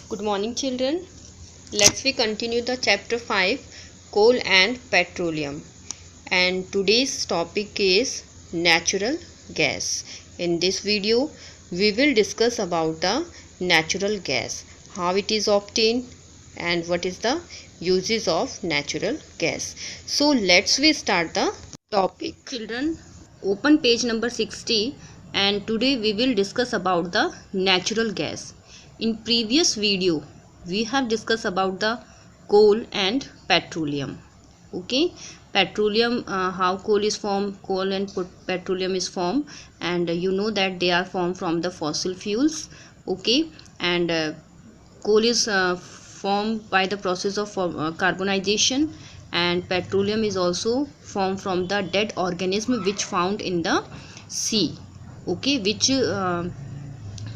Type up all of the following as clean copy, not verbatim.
Good morning, children. Let's we continue the chapter 5, coal and petroleum. And today's topic is natural gas. In this video, we will discuss about the natural gas, how it is obtained and what is the uses of natural gas. So let's we start the topic. Children, open page number 60 and today we will discuss about the natural gas. In previous video we have discussed about the coal and petroleum. Okay, petroleum, how coal is formed, coal and petroleum is formed, and you know that they are formed from the fossil fuels. Okay, and coal is formed by the process of carbonization, and petroleum is also formed from the dead organism which found in the sea. Okay, which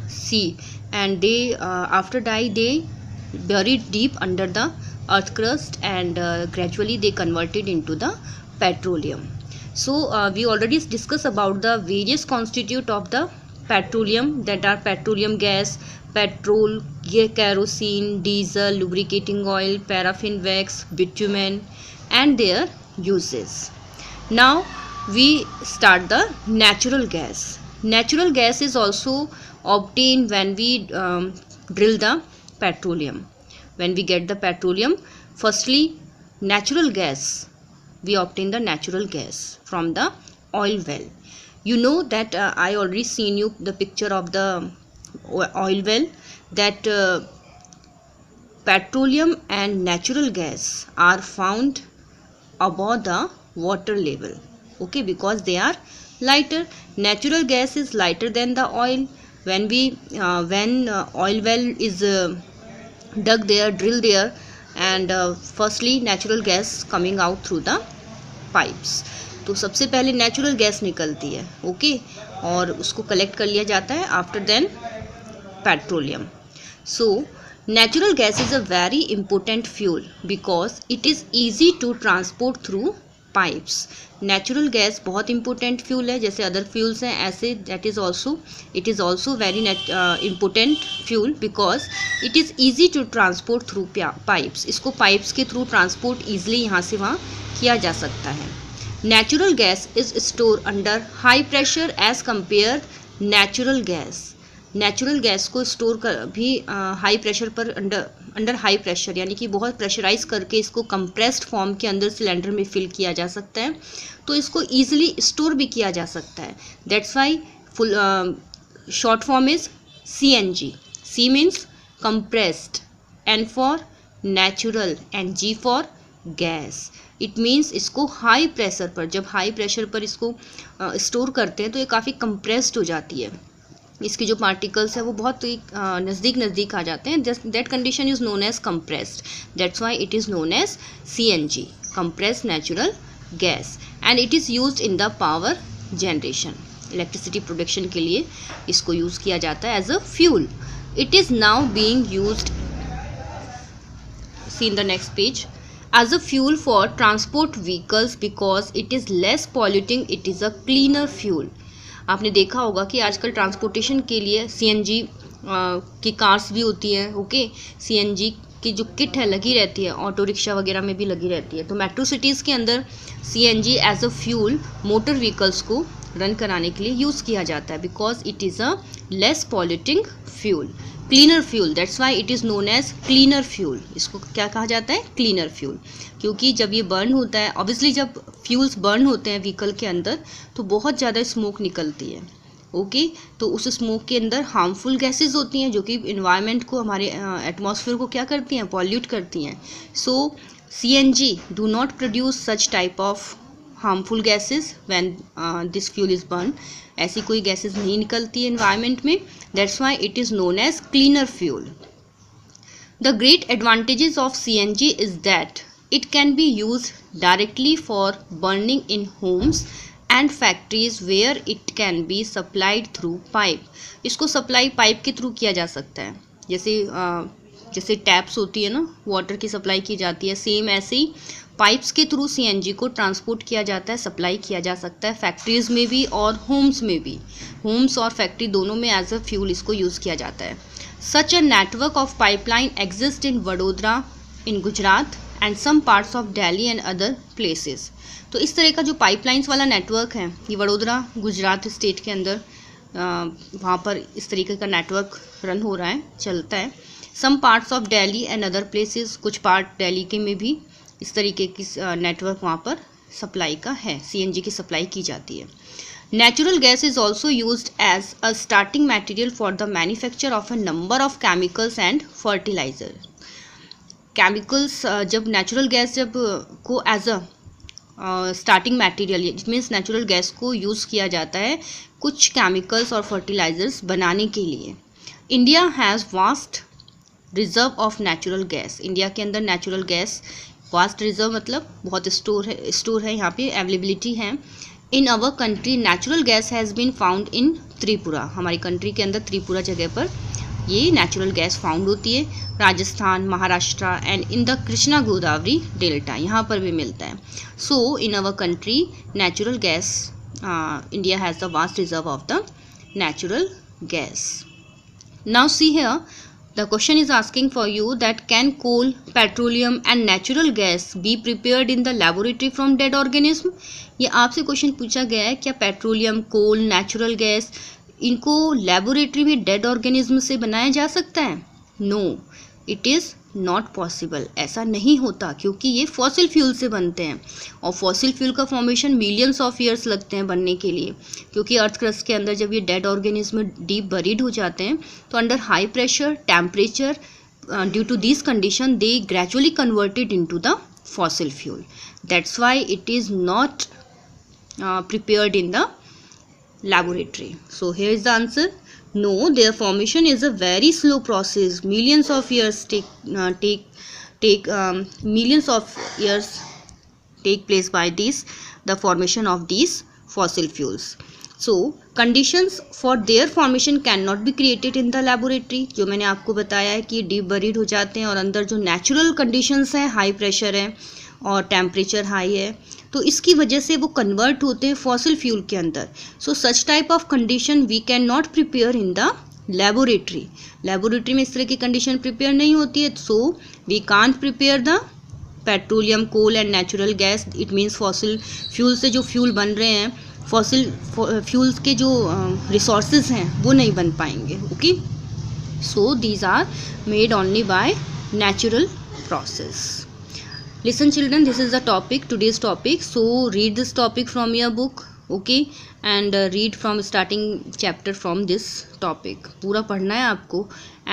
sea, and they after die they buried deep under the earth crust, and gradually they converted into the petroleum. So we already discussed about the various constitute of the petroleum, that are petroleum gas, petrol, kerosene, diesel, lubricating oil, paraffin wax, bitumen, and their uses. Now we start the natural gas. Natural gas is also obtained when we drill the petroleum. When we get the petroleum, firstly natural gas, we obtain the natural gas from the oil well. You know that I already seen you the picture of the oil well, that petroleum and natural gas are found above the water level. Okay, because they are lighter. Natural gas is lighter than the oil. When we oil well is dug there, drill there, and firstly natural gas coming out through the pipes. तो सबसे पहले natural gas निकलती है. Okay, और उसको collect कर लिया जाता है. After then petroleum. So natural gas is a very important fuel because it is easy to transport through pipes. Natural gas बहुत important fuel है, जैसे other fuels हैं ऐसे it is also very important fuel because it is easy to transport through pipes. इसको pipes के through transport easily यहाँ से वहाँ किया जा सकता है. Natural gas is stored under high pressure as compared natural gas. Natural gas को स्टोर कर भी हाई प्रेशर पर अंडर हाई प्रेशर, यानी कि बहुत प्रेशराइज करके इसको कंप्रेस्ड फॉर्म के अंदर सिलेंडर में फिल किया जा सकता है, तो इसको ईजिली स्टोर भी किया जा सकता है. That's why full short form is CNG. C means compressed, N for natural and G for gas. It means इसको हाई प्रेशर पर, जब हाई प्रेशर पर इसको स्टोर करते हैं तो ये काफ़ी कंप्रेस्ड हो जाती है. इसके जो पार्टिकल्स है वो बहुत नज़दीक आ जाते हैं. That condition is known as compressed. That's why it is known as CNG, compressed natural gas, and it is used in the power generation. Electricity production के लिए इसको यूज़ किया जाता है as a fuel. It is now being used, see in the next page, as a fuel for transport vehicles because it is less polluting. It is a cleaner fuel. आपने देखा होगा कि आजकल ट्रांसपोर्टेशन के लिए CNG की cars भी होती हैं. ओके, CNG की जो किट है लगी रहती है, ऑटो रिक्शा वगैरह में भी लगी रहती है. तो मेट्रो सिटीज़ के अंदर CNG as a fuel motor vehicles को रन कराने के लिए यूज़ किया जाता है because it is a less polluting fuel, cleaner fuel. That's why it is known as cleaner fuel. इसको क्या कहा जाता है? Cleaner fuel. क्योंकि जब ये बर्न होता है, ऑब्वियसली जब फ्यूल्स बर्न होते हैं व्हीकल के अंदर तो बहुत ज़्यादा स्मोक निकलती है. ओके, तो उस स्मोक के अंदर हार्मफुल गैसेस होती हैं जो कि इन्वायरमेंट को, हमारे एटमॉस्फेयर को क्या करती हैं? पॉल्यूट करती हैं. So CNG do not produce such type of harmful gases when this fuel is burn. ऐसी कोई गैसेस नहीं निकलती है इन्वायरमेंट में. That's why it is known as cleaner fuel. The great advantages of CNG is that it can be used directly for burning in homes and factories where it can be supplied through pipe. इसको supply pipe के through किया जा सकता है. जैसे जैसे taps होती है ना, वाटर की सप्लाई की जाती है, सेम ऐसे ही पाइप्स के थ्रू सीएनजी को ट्रांसपोर्ट किया जाता है, सप्लाई किया जा सकता है फैक्ट्रीज़ में भी और होम्स में भी। होम्स और फैक्ट्री दोनों में एज अ फ्यूल इसको यूज़ किया जाता है। Such a network of pipeline exist in Vadodara in Gujarat and some parts of Delhi and other places. तो इस तरह का जो पाइपलाइंस वाला नेटवर्क है, ये वडोदरा गुजरात स्टेट के अंदर वहाँ पर इस तरीके का नेटवर्क रन हो रहा है, चलता है। Some parts of Delhi and other places, कुछ पार्ट दिल्ली के में भी इस तरीके की नेटवर्क वहाँ पर सप्लाई का है, सीएनजी की सप्लाई की जाती है। Natural gas is also used as a starting material for the manufacture of a number of chemicals and fertiliser. Chemicals जब नेचुरल गैस जब को as a starting material, it means natural gas को use किया जाता है कुछ chemicals और fertilisers बनाने के लिए। India has vast reserve of natural gas. India के अंदर नेचुरल गैस वास्ट रिजर्व मतलब बहुत स्टोर है यहाँ पे, अवेलेबिलिटी है। In our country natural gas has been found in Tripura. हमारी कंट्री के अंदर त्रिपुरा जगह पर ये नेचुरल गैस फाउंड होती है। Rajasthan, Maharashtra and in the Krishna Godavari delta, यहाँ पर भी मिलता है। So in our country natural gas, India has the vast reserve of the natural gas. Now see here the question is asking for you that can coal, petroleum and natural gas be prepared in the laboratory from dead organism। ये आपसे question पूछा गया है, क्या petroleum, coal, natural gas इनको laboratory में dead organism से बनाया जा सकता है? No, it is not possible. ऐसा नहीं होता क्योंकि ये फॉसिल फ्यूल से बनते हैं और फॉसिल फ्यूल का फॉर्मेशन मिलियंस ऑफ ईयर्स लगते हैं बनने के लिए, क्योंकि अर्थ क्रस्ट के अंदर जब ये डेड ऑर्गेनिज्म डीप बरीड हो जाते हैं तो under high pressure temperature due to this condition they gradually converted into the fossil fuel. That's why it is not prepared in the laboratory. So here is the answer. No, their formation is a very slow process. Millions of years millions of years take place by the formation of these fossil fuels. So conditions for their formation cannot be created in the laboratory. जो मैंने आपको बताया है कि deep buried हो जाते हैं और अंदर जो नेचुरल कंडीशंस हैं, हाई प्रेशर है और टेम्परेचर हाई है, तो इसकी वजह से वो कन्वर्ट होते हैं फॉसिल फ्यूल के अंदर। So such type of condition we can not prepare in the laboratory. Laboratory में इस तरह की कंडीशन प्रिपेयर नहीं होती है। So we can't prepare the petroleum, coal and natural gas. It means fossil fuel से जो फ्यूल बन रहे हैं, फॉसिल फ्यूल्स के जो रिसोर्सेज हैं वो नहीं बन पाएंगे। Okay, so these are made only by natural process. Listen children, this is the topic, today's topic. So read this topic from your book, okay, and read from starting chapter from this topic. पूरा पढ़ना है आपको.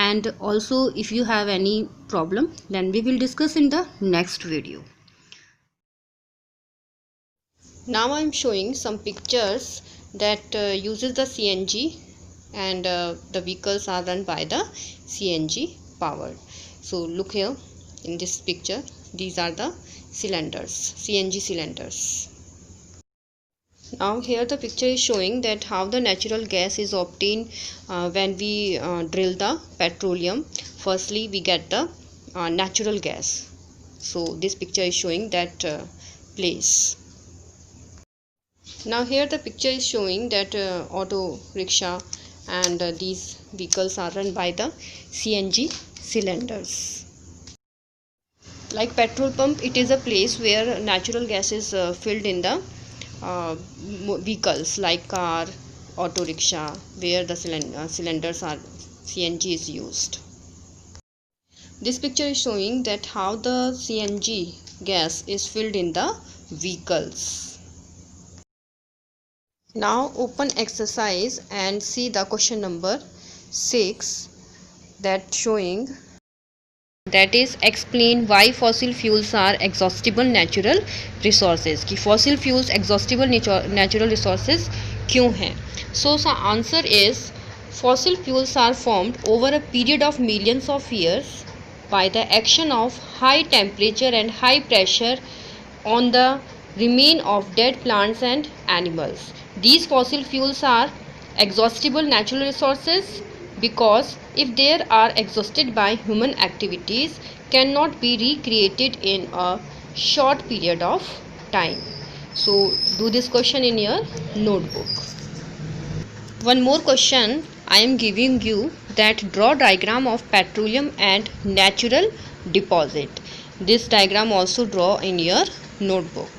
And also if you have any problem then we will discuss in the next video. Now I am showing some pictures that uses the CNG and the vehicles are run by the CNG powered. So look here in this picture, these are the cylinders, CNG cylinders. Now here the picture is showing that how the natural gas is obtained when we drill the petroleum. Firstly we get the natural gas. So this picture is showing that place. Now here the picture is showing that auto rickshaw and these vehicles are run by the CNG cylinders. Like petrol pump, it is a place where natural gas is filled in the vehicles like car, auto rickshaw, where the cylinders are CNG is used. This picture is showing that how the CNG gas is filled in the vehicles. Now open exercise and see the question number 6 that showing, that is explain why fossil fuels are exhaustible natural resources. कि fossil fuels exhaustible natural resources क्यों हैं? So the answer is fossil fuels are formed over a period of millions of years by the action of high temperature and high pressure on the remain of dead plants and animals. These fossil fuels are exhaustible natural resources because if they are exhausted by human activities, cannot be recreated in a short period of time. So do this question in your notebook. One more question I am giving you, that draw diagram of petroleum and natural deposit. This diagram also draw in your notebook.